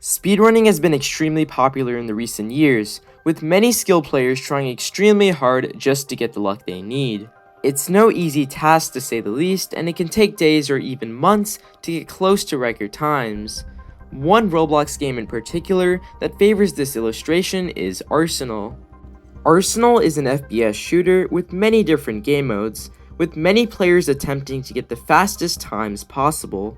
Speedrunning has been extremely popular in the recent years, with many skilled players trying extremely hard just to get the luck they need. It's no easy task to say the least, and it can take days or even months to get close to record times. One Roblox game in particular that favors this illustration is Arsenal. Arsenal is an FPS shooter with many different game modes, with many players attempting to get the fastest times possible.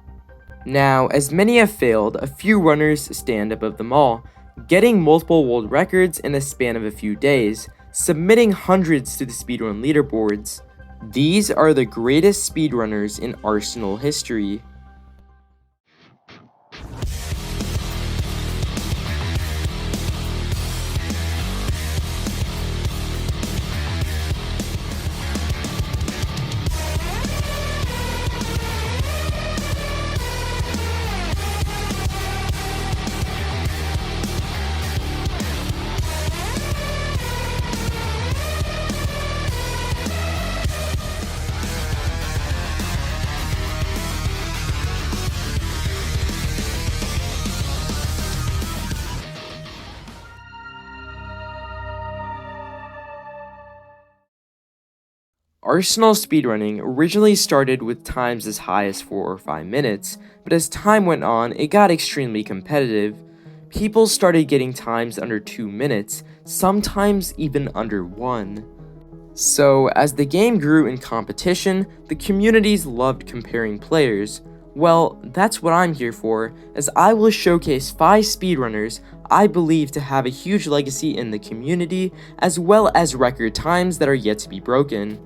Now, as many have failed, a few runners stand above them all, getting multiple world records in a span of a few days, submitting hundreds to the speedrun leaderboards. These are the greatest speedrunners in Arsenal history. Arsenal speedrunning originally started with times as high as 4 or 5 minutes, but as time went on, it got extremely competitive. People started getting times under 2 minutes, sometimes even under 1. So, as the game grew in competition, the communities loved comparing players. Well, that's what I'm here for, as I will showcase 5 speedrunners I believe to have a huge legacy in the community, as well as record times that are yet to be broken.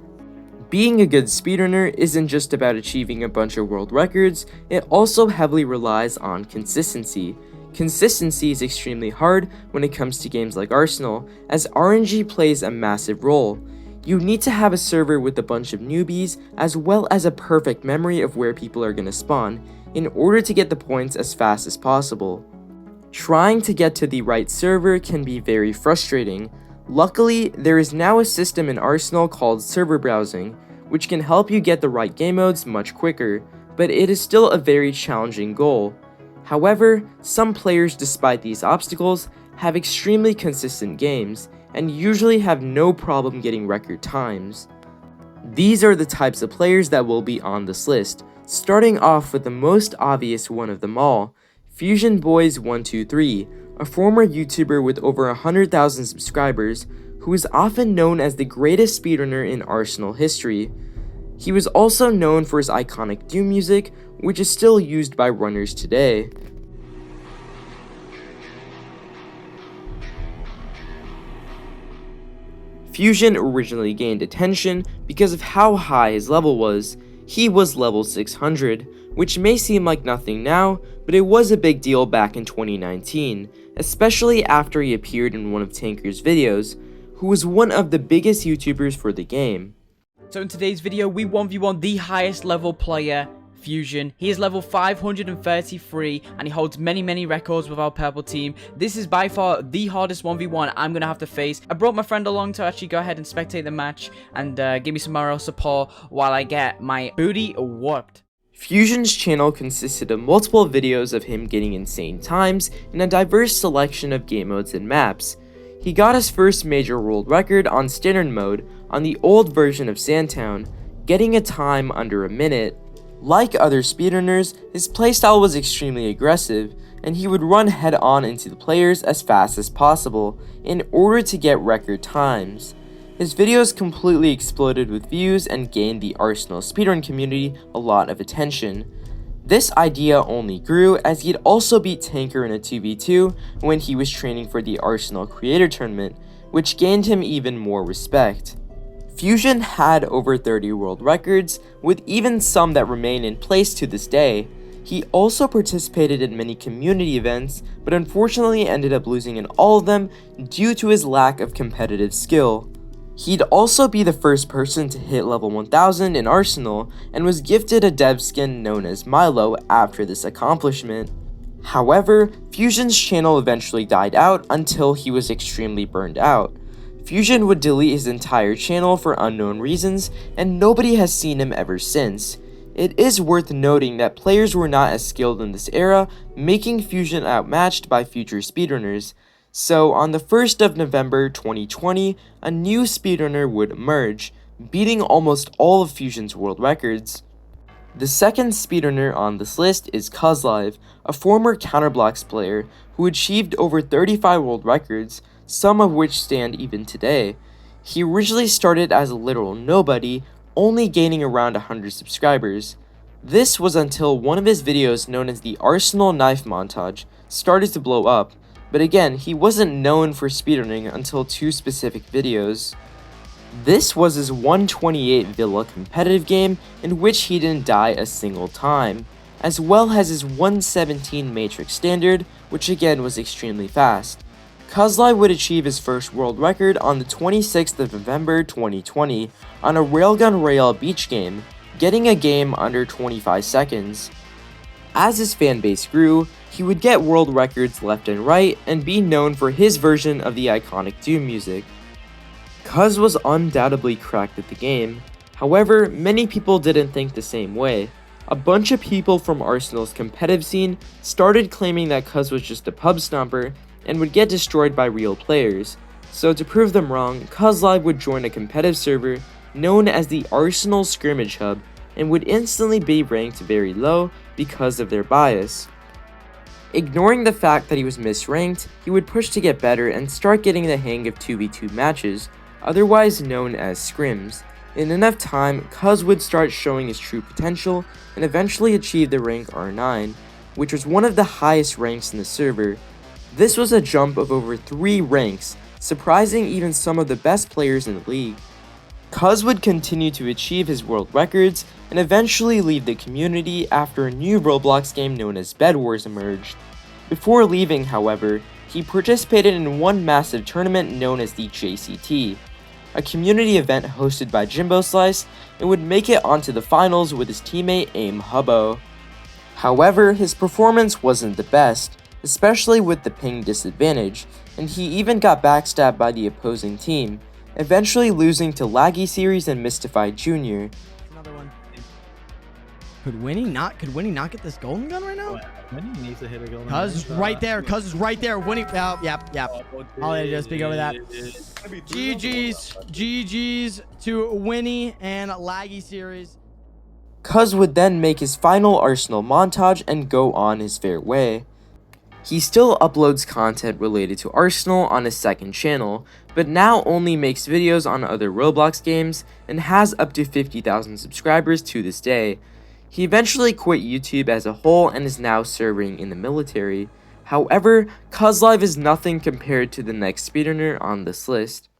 Being a good speedrunner isn't just about achieving a bunch of world records, it also heavily relies on consistency. Consistency is extremely hard when it comes to games like Arsenal, as RNG plays a massive role. You need to have a server with a bunch of newbies, as well as a perfect memory of where people are going to spawn, in order to get the points as fast as possible. Trying to get to the right server can be very frustrating. Luckily, there is now a system in Arsenal called server browsing, which can help you get the right game modes much quicker, but it is still a very challenging goal. However, some players, despite these obstacles, have extremely consistent games, and usually have no problem getting record times. These are the types of players that will be on this list, starting off with the most obvious one of them all, Fusion Boys 123, a former YouTuber with over 100,000 subscribers, who is often known as the greatest speedrunner in Arsenal history. He was also known for his iconic Doom music, which is still used by runners today. Fusion originally gained attention because of how high his level was. He was level 600, which may seem like nothing now, but it was a big deal back in 2019, especially after he appeared in one of Tanker's videos, who was one of the biggest YouTubers for the game. So in today's video, we 1v1 the highest level player, Fusion. He is level 533 and he holds many records with our purple team. This is by far the hardest 1v1 I'm gonna have to face. I brought my friend along to actually go ahead and spectate the match and give me some moral support while I get my booty whooped. Fusion's channel consisted of multiple videos of him getting insane times in a diverse selection of game modes and maps. He got his first major world record on standard mode on the old version of Sandtown, getting a time under a minute. Like other speedrunners, his playstyle was extremely aggressive, and he would run head-on into the players as fast as possible in order to get record times. His videos completely exploded with views and gained the Arsenal speedrun community a lot of attention. This idea only grew as he'd also beat Tanker in a 2v2 when he was training for the Arsenal Creator Tournament, which gained him even more respect. Fusion had over 30 world records, with even some that remain in place to this day. He also participated in many community events, but unfortunately ended up losing in all of them due to his lack of competitive skill. He'd also be the first person to hit level 1000 in Arsenal, and was gifted a dev skin known as Milo after this accomplishment. However, Fusion's channel eventually died out until he was extremely burned out. Fusion would delete his entire channel for unknown reasons, and nobody has seen him ever since. It is worth noting that players were not as skilled in this era, making Fusion outmatched by future speedrunners. So on the 1st of November 2020, a new speedrunner would emerge, beating almost all of Fusion's world records. The second speedrunner on this list is Kzly, a former Counterblocks player who achieved over 35 world records, some of which stand even today. He originally started as a literal nobody, only gaining around 100 subscribers. This was until one of his videos known as the Arsenal Knife Montage started to blow up, but again, he wasn't known for speedrunning until two specific videos. This was his 128 Villa competitive game in which he didn't die a single time, as well as his 117 Matrix standard, which again was extremely fast. Kzly would achieve his first world record on the 26th of November 2020 on a Railgun Royale beach game, getting a game under 25 seconds. As his fanbase grew, he would get world records left and right and be known for his version of the iconic Doom music. Kz was undoubtedly cracked at the game, however, many people didn't think the same way. A bunch of people from Arsenal's competitive scene started claiming that Kz was just a pub stomper and would get destroyed by real players, so to prove them wrong, Kzly would join a competitive server known as the Arsenal Scrimmage Hub and would instantly be ranked very low because of their bias. Ignoring the fact that he was misranked, he would push to get better and start getting the hang of 2v2 matches, otherwise known as scrims. In enough time, Kz would start showing his true potential and eventually achieve the rank R9, which was one of the highest ranks in the server. This was a jump of over 3 ranks, surprising even some of the best players in the league. Kz would continue to achieve his world records and eventually leave the community after a new Roblox game known as Bed Wars emerged. Before leaving, however, he participated in one massive tournament known as the JCT, a community event hosted by Jimbo Slice, and would make it onto the finals with his teammate Aim Hubbo. However, his performance wasn't the best, especially with the ping disadvantage, and he even got backstabbed by the opposing team, eventually losing to Laggy Series and Mystified Jr. Another one. Could Winnie not get this golden gun right now? Winnie needs to hit a golden Kz is right there. Kz is right there. Winnie. Oh, yep. I'll let you just speak over that. GG's to Winnie and Laggy Series. Kz would then make his final Arsenal montage and go on his fair way. He still uploads content related to Arsenal on his second channel, but now only makes videos on other Roblox games and has up to 50,000 subscribers to this day. He eventually quit YouTube as a whole and is now serving in the military. However, Kzly is nothing compared to the next speedrunner on this list.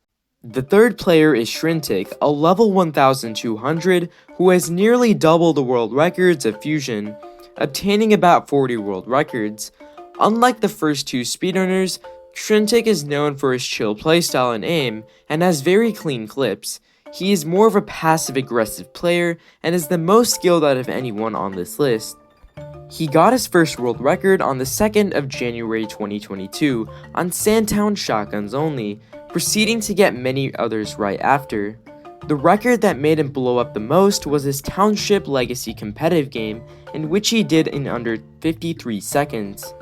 The third player is Shrintic, a level 1200 who has nearly double the world records of Fusion, obtaining about 40 world records. Unlike the first two speedrunners, Shrintic is known for his chill playstyle and aim, and has very clean clips. He is more of a passive-aggressive player, and is the most skilled out of anyone on this list. He got his first world record on the 2nd of January 2022 on Sandtown shotguns only, proceeding to get many others right after. The record that made him blow up the most was his Township Legacy competitive game, in which he did in under 53 seconds.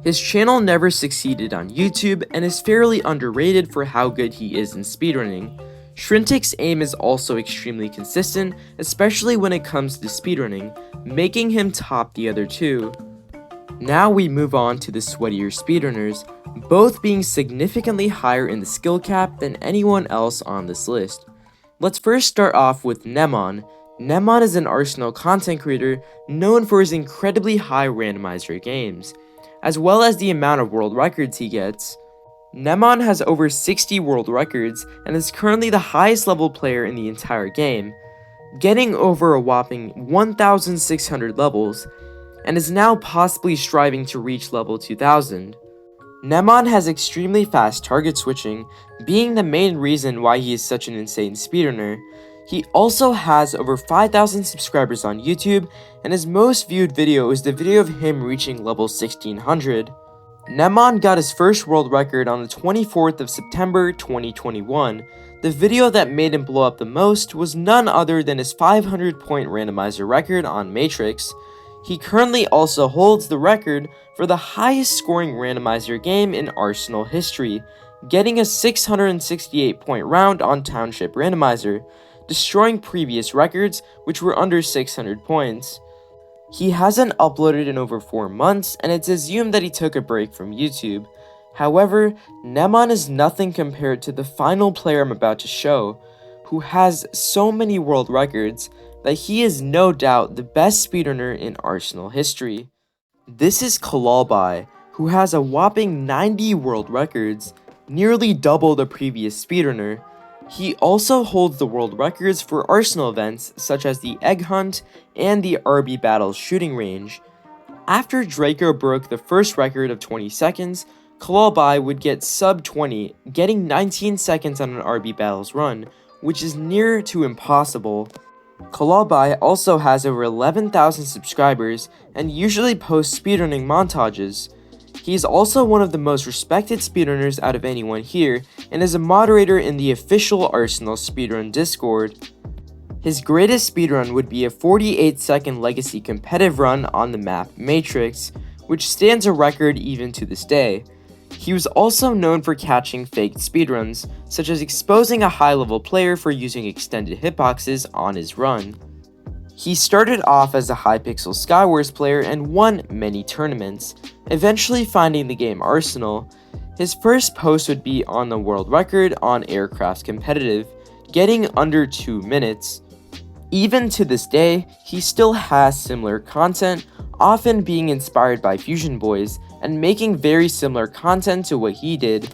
His channel never succeeded on YouTube and is fairly underrated for how good he is in speedrunning. Shrintic's aim is also extremely consistent, especially when it comes to speedrunning, making him top the other two. Now we move on to the sweatier speedrunners, both being significantly higher in the skill cap than anyone else on this list. Let's first start off with Nemon. Nemon is an Arsenal content creator known for his incredibly high randomizer games, as well as the amount of world records he gets. Nemon has over 60 world records and is currently the highest level player in the entire game, getting over a whopping 1,600 levels, and is now possibly striving to reach level 2,000. Nemon has extremely fast target switching, being the main reason why he is such an insane speedrunner. He also has over 5,000 subscribers on YouTube, and his most viewed video is the video of him reaching level 1600. Nemon got his first world record on the 24th of September 2021. The video that made him blow up the most was none other than his 500-point randomizer record on Matrix. He currently also holds the record for the highest scoring randomizer game in Arsenal history, getting a 668-point round on Township Randomizer, destroying previous records which were under 600 points. He hasn't uploaded in over 4 months, and it's assumed that he took a break from YouTube. However, Nemon is nothing compared to the final player I'm about to show, who has so many world records that he is no doubt the best speedrunner in Arsenal history. This is Kalal, who has a whopping 90 world records, nearly double the previous speedrunner. He also holds the world records for Arsenal events such as the Egg Hunt and the RB Battles shooting range. After Draco broke the first record of 20 seconds, Kalal would get sub 20, getting 19 seconds on an RB Battles run, which is near to impossible. Kalal also has over 11,000 subscribers and usually posts speedrunning montages. He is also one of the most respected speedrunners out of anyone here, and is a moderator in the official Arsenal Speedrun Discord. His greatest speedrun would be a 48-second legacy competitive run on the map Matrix, which stands a record even to this day. He was also known for catching faked speedruns, such as exposing a high-level player for using extended hitboxes on his run. He started off as a Hypixel Skywars player and won many tournaments, eventually finding the game Arsenal. His first post would be on the world record on Aircraft Competitive, getting under 2 minutes. Even to this day, he still has similar content, often being inspired by Fusion Boys and making very similar content to what he did.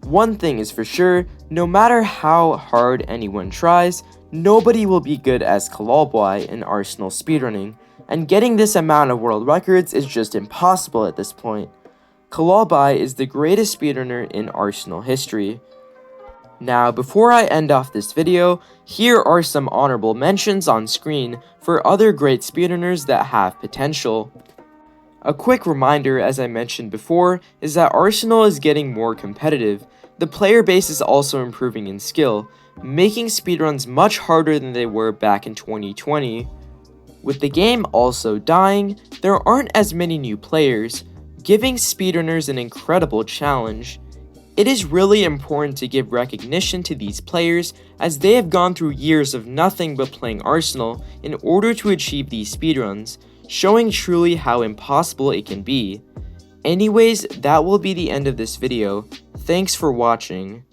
One thing is for sure, no matter how hard anyone tries, nobody will be good as Kalal in Arsenal speedrunning, and getting this amount of world records is just impossible at this point. Kalal is the greatest speedrunner in Arsenal history. Now, before I end off this video, here are some honorable mentions on screen for other great speedrunners that have potential. A quick reminder, as I mentioned before, is that Arsenal is getting more competitive. The player base is also improving in skill, making speedruns much harder than they were back in 2020. With the game also dying, there aren't as many new players, giving speedrunners an incredible challenge. It is really important to give recognition to these players, as they have gone through years of nothing but playing Arsenal in order to achieve these speedruns, showing truly how impossible it can be. Anyways, that will be the end of this video. Thanks for watching.